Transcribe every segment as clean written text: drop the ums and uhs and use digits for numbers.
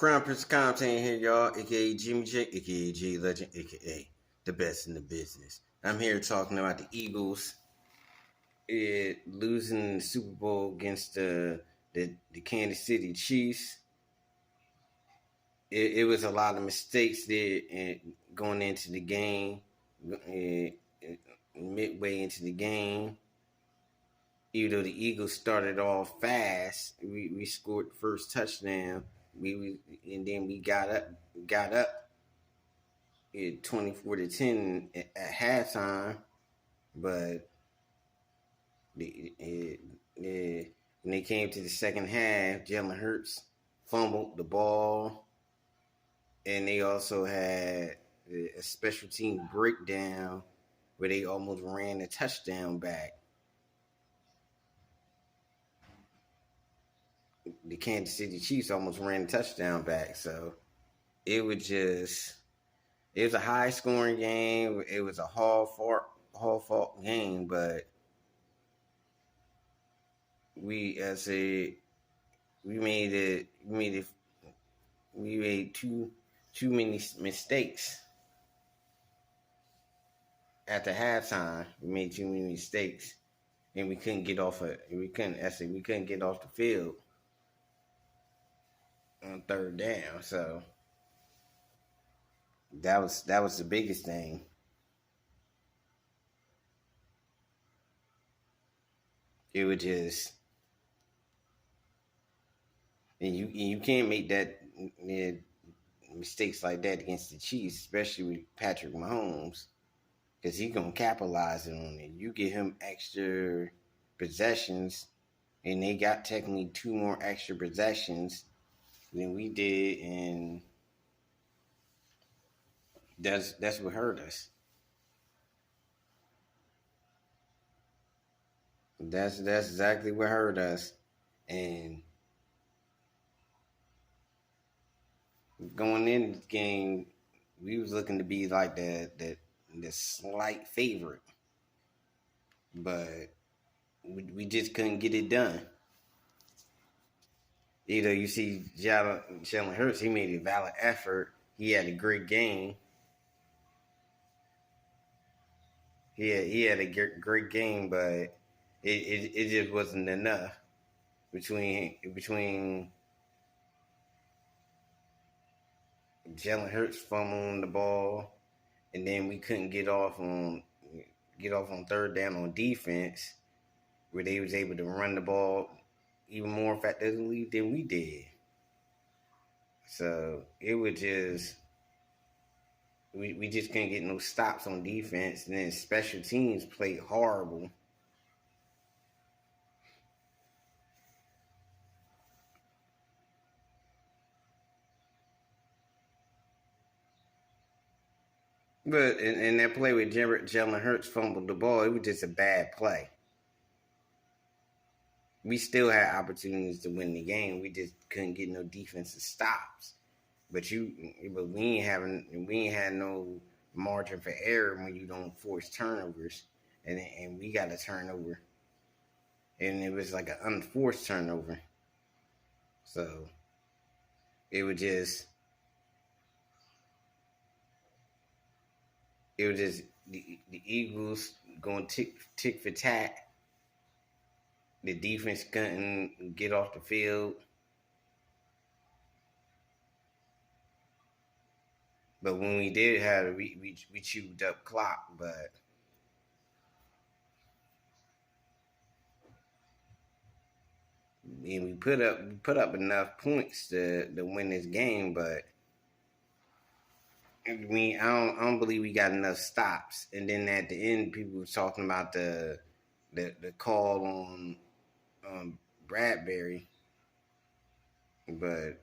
Crown Prince Content here, y'all, aka Jimmy J, aka J Legend, aka the best in the business. I'm here talking about the Eagles losing the Super Bowl against the Kansas City Chiefs. It was a lot of mistakes there going into the game, midway into the game. Even though the Eagles started off fast, we scored the first touchdown. And then we got up at 24-10 at halftime. But when they came to the second half, Jalen Hurts fumbled the ball, and they also had a special team breakdown where they almost ran the touchdown back. The Kansas City Chiefs almost ran the touchdown back. So it was a high scoring game. It was a hard fought game, but we made too many mistakes at the halftime. We made too many mistakes, and we couldn't get off the field on third down. So that was the biggest thing. It was just, and you can't make that mistakes like that against the Chiefs, especially with Patrick Mahomes, because he's gonna capitalize on it. You give him extra possessions, and they got technically 2 more extra possessions than we did, and that's what hurt us. That's exactly what hurt us. And going into the game, we was looking to be like the slight favorite, but we just couldn't get it done. Either you see Jalen Hurts, he made a valid effort. He had a great game. He had a great game, but it just wasn't enough between Jalen Hurts fumbling the ball, and then we couldn't get off on third down on defense, where they was able to run the ball even more effectively than we did. So it was just we just couldn't get no stops on defense, and then special teams played horrible. But in that play with Jalen Hurts fumbled the ball, it was just a bad play. We still had opportunities to win the game. We just couldn't get no defensive stops. But we ain't had no margin for error when you don't force turnovers, and we got a turnover, and it was like an unforced turnover. So it was just the Eagles going tick for tat. The defense couldn't get off the field. But when we did have it, we chewed up clock. But and we put up enough points to win this game. But I don't believe we got enough stops. And then at the end, people were talking about the call on Bradbury, but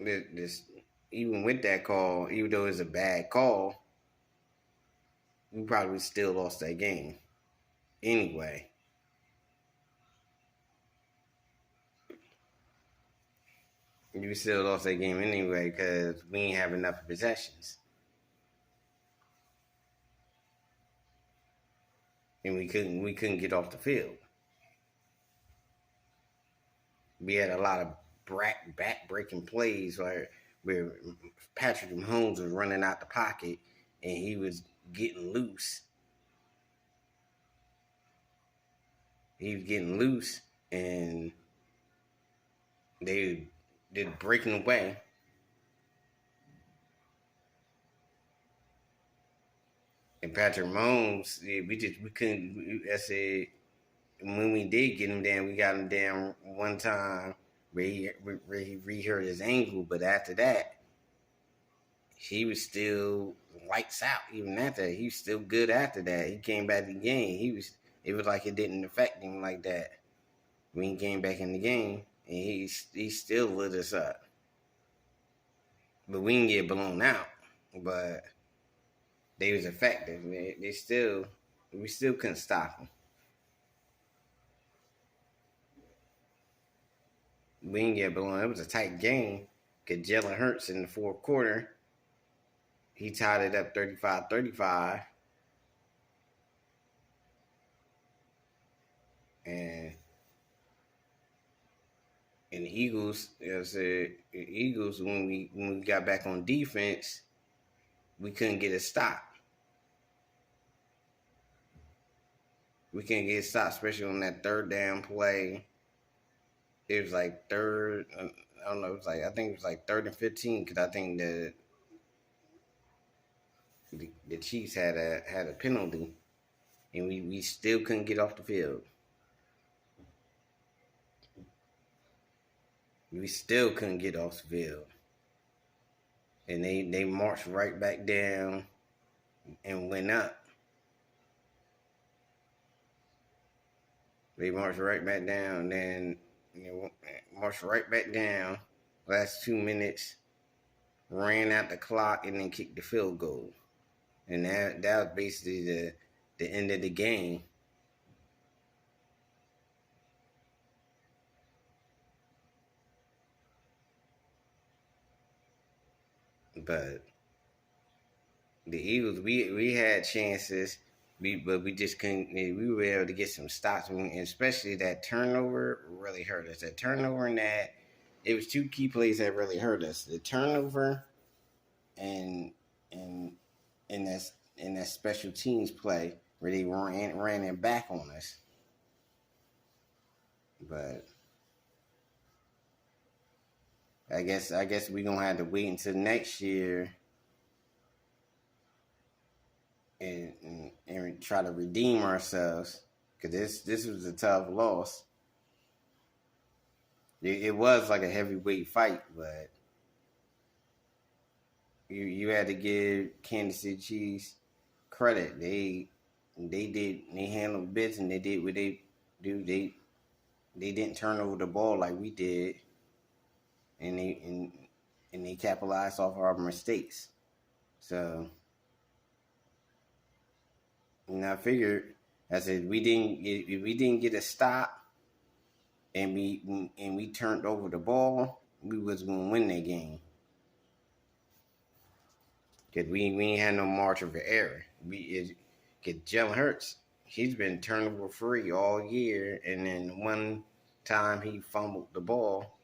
this even with that call, even though it's a bad call, we probably still lost that game anyway. We still lost that game anyway because we didn't have enough possessions. And we couldn't get off the field. We had a lot of back breaking plays where Patrick Mahomes was running out the pocket and he was getting loose. He was getting loose and they did breaking away. And Patrick Mahomes, we couldn't. I said when we did get him down, we got him down one time where he re-hurt his ankle, but after that, he was still lights out. Even after that, he was still good. After that, he came back to the game. It was like it didn't affect him like that when he came back in the game, and he still lit us up. But we didn't get blown out. But they was effective. We still couldn't stop them. We didn't get blown. It was a tight game. Because Jalen Hurts in the fourth quarter, he tied it up 35-35. And the Eagles, when we got back on defense, we couldn't get a stop. We couldn't get a stop, especially on that third down play. It was like third. I don't know. I think it was like 3rd and 15 because I think the Chiefs had a penalty, and we still couldn't get off the field. We still couldn't get off the field, and they marched right back down and went up. They marched right back down, then marched right back down. Last 2 minutes, ran out the clock, and then kicked the field goal. And that was basically the end of the game. But the Eagles, we had chances, but we just couldn't. We were able to get some stops, and especially that turnover really hurt us. That turnover and it was 2 key plays that really hurt us. The turnover and that special teams play where they ran it back on us. But I guess we're gonna have to wait until next year and try to redeem ourselves, because this was a tough loss. It was like a heavyweight fight, but you had to give Kansas City Chiefs credit. They handled business, and they did what they do. They didn't turn over the ball like we did, and they capitalized off our mistakes. So, I figured, I said, if we didn't get a stop, and we turned over the ball, we was gonna win that game. Cause we ain't had no margin for error. Cause Jalen Hurts, he's been turnover free all year, and then one time he fumbled the ball,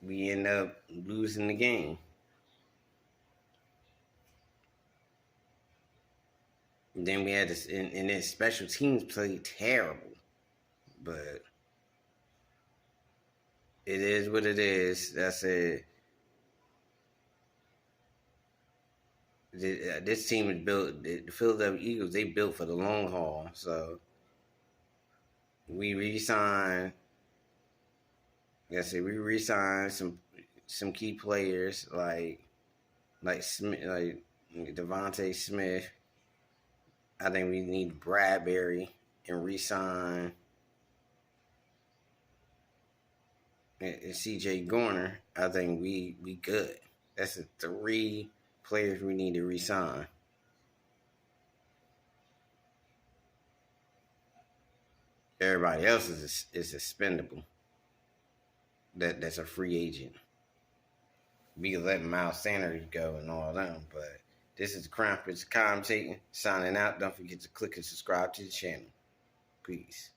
we end up losing the game. And then we had this, and then special teams played terrible, but it is what it is. That's it. This team is built. The Philadelphia Eagles, they built for the long haul. So we re-signed. We re-signed some key players like Smith, like Devontae Smith. I think we need Bradbury and re-sign and CJ Garner. I think we good. That's the 3 players we need to re-sign. Everybody else is expendable. That's a free agent. We can let Miles Sanders go and all them, but this is Crown Prince commentating, signing out. Don't forget to click and subscribe to the channel. Peace.